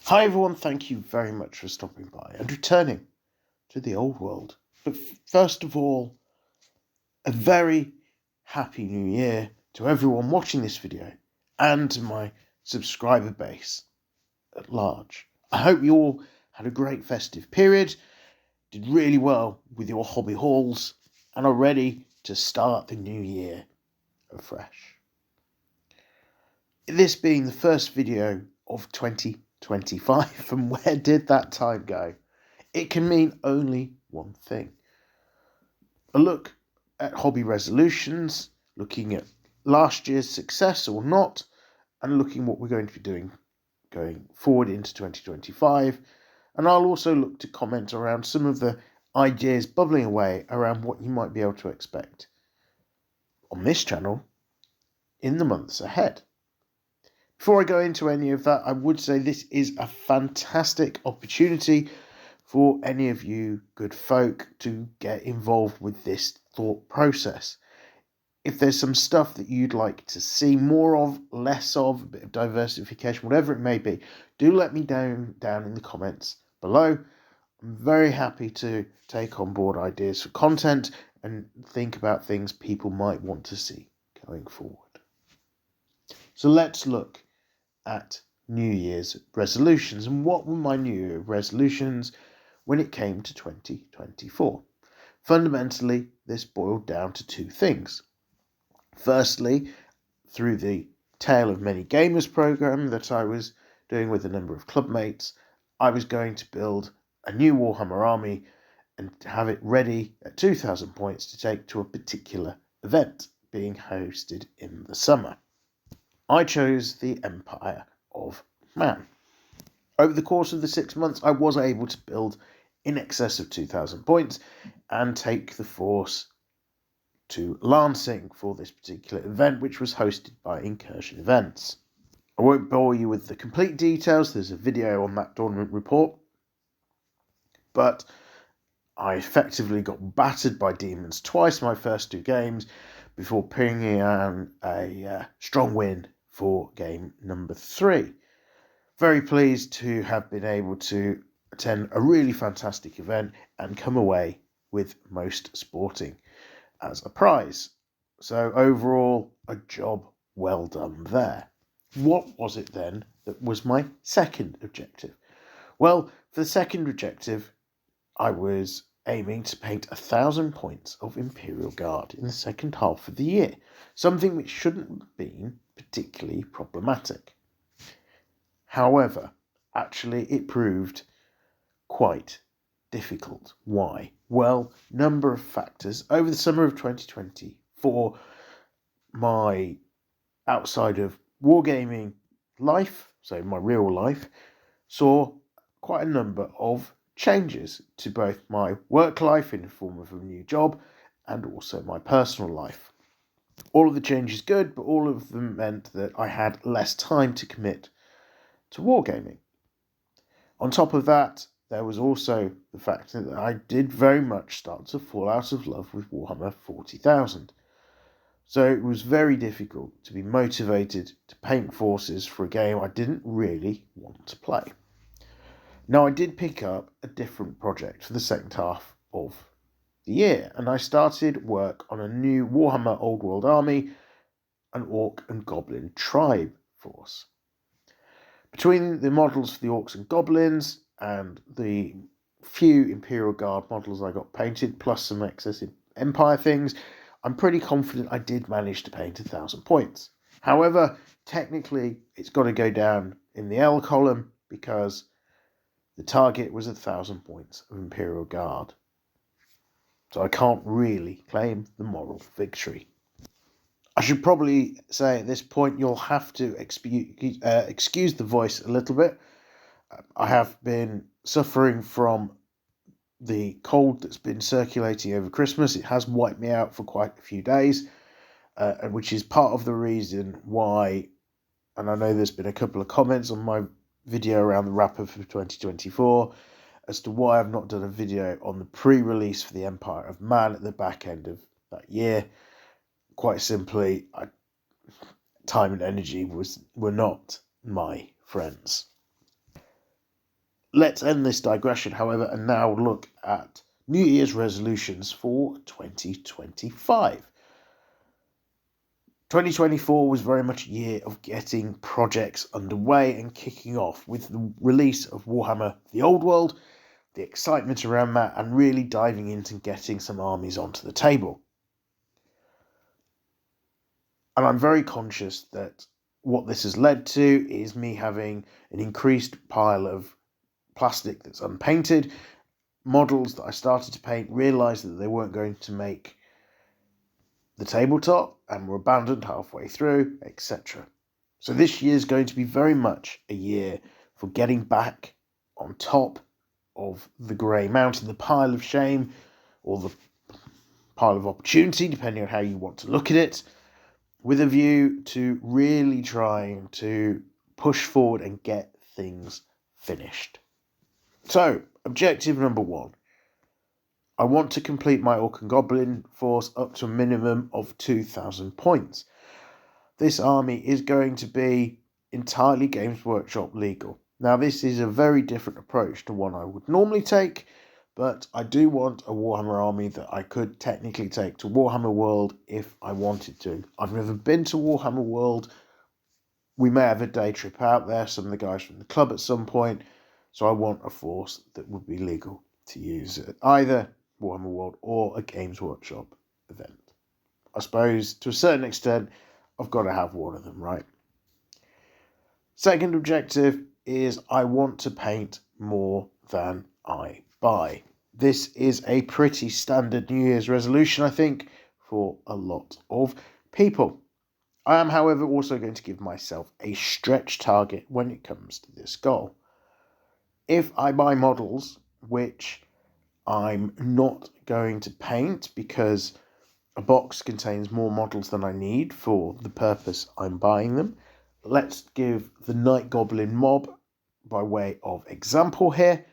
Hi everyone, thank you very much for stopping by and returning to the old world. But first of all, a very happy new year to everyone watching this video and to my subscriber base at large. I hope you all had a great festive period, did really well with your hobby hauls, and are ready to start the new year afresh. This being the first video of 2025, and where did that time go? It can mean only one thing. A look at hobby resolutions, looking at last year's success or not, and looking what we're going to be doing going forward into 2025. And I'll also look to comment around some of the ideas bubbling away around what you might be able to expect on this channel in the months ahead. Before I go into any of that, I would say this is a fantastic opportunity for any of you good folk to get involved with this thought process. If there's some stuff that you'd like to see more of, less of, a bit of diversification, whatever it may be, do let me down in the comments below. I'm very happy to take on board ideas for content and think about things people might want to see going forward. So let's look at New Year's resolutions. And what were my New Year resolutions when it came to 2024? Fundamentally, this boiled down to two things. Firstly, through the Tale of Many Gamers program that I was doing with a number of clubmates, I was going to build a new Warhammer army and have it ready at 2,000 points to take to a particular event being hosted in the summer. I chose the Empire of Man. Over the course of the 6 months, I was able to build in excess of 2,000 points and take the force to Lansing for this particular event, which was hosted by Incursion Events. I won't bore you with the complete details, there's a video on that tournament report, but I effectively got battered by demons twice my first two games before pinging in a strong win for game number 3. Very pleased to have been able to attend a really fantastic event and come away with most sporting as a prize. So overall, a job well done there. What was it then that was my second objective? Well, for the second objective, I was aiming to paint 1,000 points of Imperial Guard in the second half of the year, something which shouldn't have been particularly problematic. However, actually it proved quite difficult. Why? Well, number of factors. Over the summer of 2024, my outside of wargaming life, so my real life, saw quite a number of changes to both my work life in the form of a new job and also my personal life. All of the changes good, but all of them meant that I had less time to commit to wargaming. On top of that, there was also the fact that I did very much start to fall out of love with Warhammer 40,000. So it was very difficult to be motivated to paint forces for a game I didn't really want to play. Now, I did pick up a different project for the second half of the year, and I started work on a new Warhammer Old World army, an Orc and Goblin tribe force. Between the models for the Orcs and Goblins and the few Imperial Guard models I got painted, plus some excessive Empire things, I'm pretty confident I did manage to paint 1,000 points. However, technically, it's got to go down in the L column because the target was 1,000 points of Imperial Guard. So I can't really claim the moral victory. I should probably say at this point you'll have to excuse the voice a little bit. I have been suffering from the cold that's been circulating over Christmas. It has wiped me out for quite a few days, which is part of the reason why, and I know there's been a couple of comments on my video around the wrap-up of 2024 as to why I've not done a video on the pre-release for the Empire of Man at the back end of that year. Quite simply, time and energy were not my friends. Let's end this digression, however, and now look at New Year's resolutions for 2025. 2024 was very much a year of getting projects underway and kicking off with the release of Warhammer The Old World, the excitement around that, and really diving into getting some armies onto the table. And I'm very conscious that what this has led to is me having an increased pile of plastic that's unpainted, models that I started to paint, realised that they weren't going to make the tabletop and were abandoned halfway through, etc. So this year is going to be very much a year for getting back on top of the grey mountain, the pile of shame, or the pile of opportunity, depending on how you want to look at it, with a view to really trying to push forward and get things finished. So, objective number 1. I want to complete my Orc and Goblin force up to a minimum of 2,000 points. This army is going to be entirely Games Workshop legal. Now, this is a very different approach to one I would normally take, but I do want a Warhammer army that I could technically take to Warhammer World if I wanted to. I've never been to Warhammer World. We may have a day trip out there, some of the guys from the club at some point, so I want a force that would be legal to use at either Warhammer World or a Games Workshop event. I suppose, to a certain extent, I've got to have one of them, right? Second objective is I want to paint more than I buy. This is a pretty standard New Year's resolution, I think, for a lot of people. I am, however, also going to give myself a stretch target when it comes to this goal. If I buy models which I'm not going to paint because a box contains more models than I need for the purpose I'm buying them, let's give the Night Goblin mob by way of example here.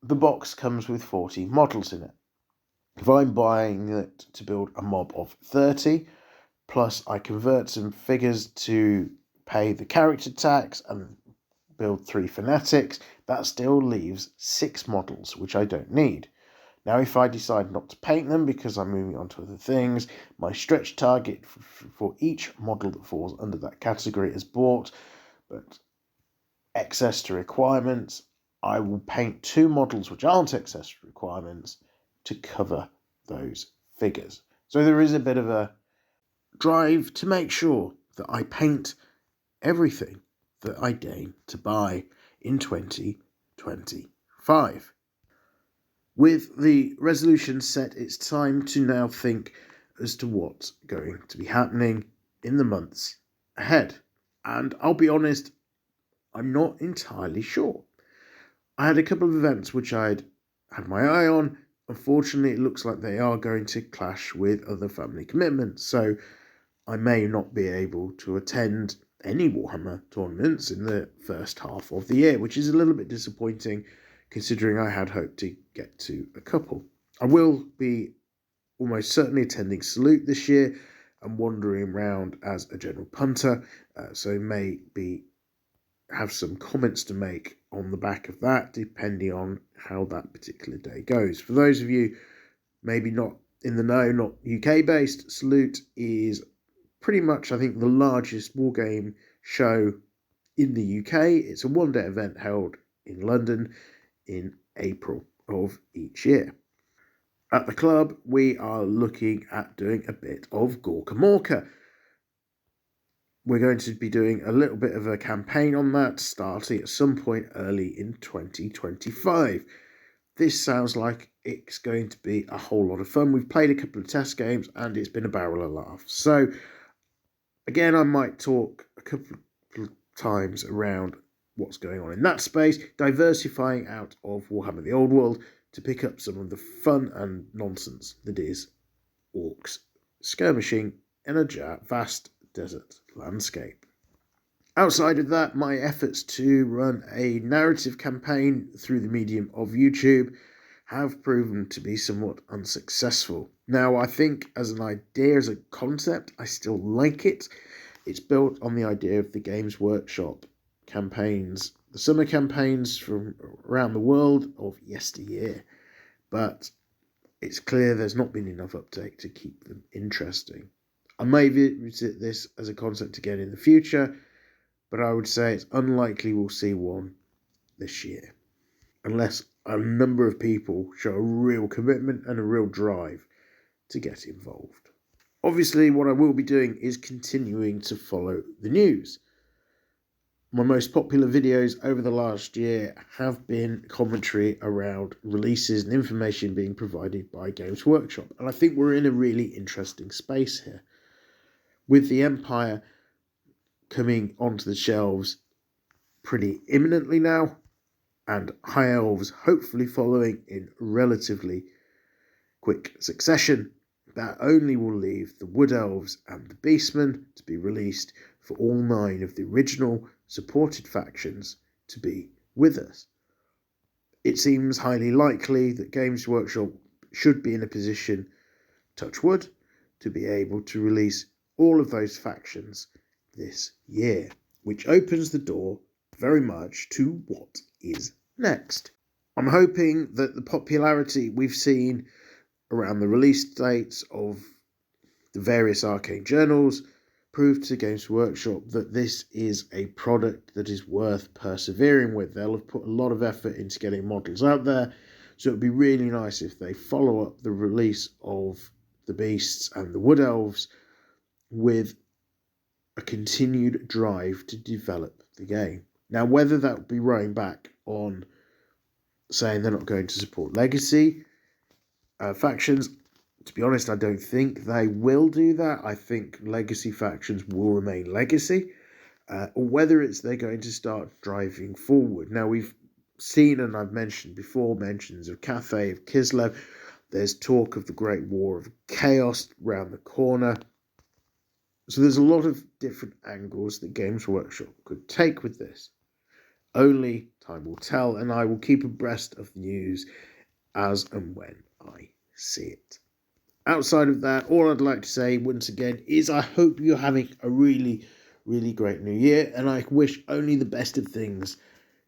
The box comes with 40 models in it. If I'm buying it to build a mob of 30, plus I convert some figures to pay the character tax and build 3 fanatics, that still leaves 6 models, which I don't need. Now, if I decide not to paint them because I'm moving on to other things, my stretch target for each model that falls under that category is bought, but excess to requirements, I will paint 2 models which aren't excess to requirements to cover those figures. So there is a bit of a drive to make sure that I paint everything that I deign to buy in 2025. With the resolution set, it's time to now think as to what's going to be happening in the months ahead. And I'll be honest, I'm not entirely sure. I had a couple of events which I'd had my eye on. Unfortunately, it looks like they are going to clash with other family commitments, so I may not be able to attend any Warhammer tournaments in the first half of the year, which is a little bit disappointing considering I had hoped to get to a couple. I will be almost certainly attending Salute this year and wandering around as a general punter, so maybe have some comments to make on the back of that, depending on how that particular day goes. For those of you maybe not in the know, not UK-based, Salute is pretty much, I think, the largest wargame show in the UK. It's a one-day event held in London in April of each year. At the club, we are looking at doing a bit of Gorka Morka. We're going to be doing a little bit of a campaign on that, starting at some point early in 2025. This sounds like it's going to be a whole lot of fun. We've played a couple of test games and it's been a barrel of laughs. So, again, I might talk a couple of times around what's going on in that space, diversifying out of Warhammer the Old World to pick up some of the fun and nonsense that is orcs skirmishing in a vast desert landscape. Outside of that, my efforts to run a narrative campaign through the medium of YouTube have proven to be somewhat unsuccessful. Now, I think as an idea, as a concept, I still like it. It's built on the idea of the Games Workshop campaigns the summer campaigns from around the world of yesteryear, but it's clear there's not been enough uptake to keep them interesting. I may visit this as a concept again in the future, but I would say it's unlikely we'll see one this year, unless a number of people show a real commitment and a real drive to get involved. Obviously, what I will be doing is continuing to follow the news. My most popular videos over the last year have been commentary around releases and information being provided by Games Workshop. And I think we're in a really interesting space here. With the Empire coming onto the shelves pretty imminently now, and High Elves hopefully following in relatively quick succession, that only will leave the Wood Elves and the Beastmen to be released for all 9 of the original supported factions to be with us. It seems highly likely that Games Workshop should be in a position, touch wood, to be able to release all of those factions this year, which opens the door very much to what is next. I'm hoping that the popularity we've seen around the release dates of the various arcane journals prove to Games Workshop that this is a product that is worth persevering with. They'll have put a lot of effort into getting models out there, so it'd be really nice if they follow up the release of the Beasts and the Wood Elves with a continued drive to develop the game. Now, whether that will be rowing back on saying they're not going to support legacy factions, to be honest, I don't think they will do that. I think legacy factions will remain legacy, or whether it's they're going to start driving forward. Now, we've seen, and I've mentioned before, mentions of Cathay, of Kislev. There's talk of the Great War of Chaos round the corner. So there's a lot of different angles that Games Workshop could take with this. Only time will tell, and I will keep abreast of the news as and when I see it. Outside of that, all I'd like to say once again is I hope you're having a really, really great new year, and I wish only the best of things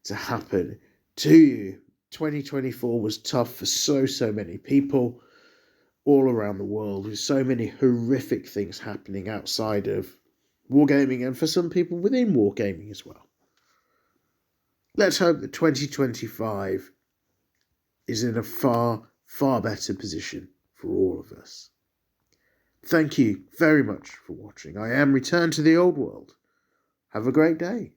to happen to you. 2024 was tough for so many people all around the world, with so many horrific things happening outside of wargaming, and for some people within wargaming as well. Let's hope that 2025 is in a far better position for all of us. Thank you very much for watching. I am Return to the Old World. Have a great day.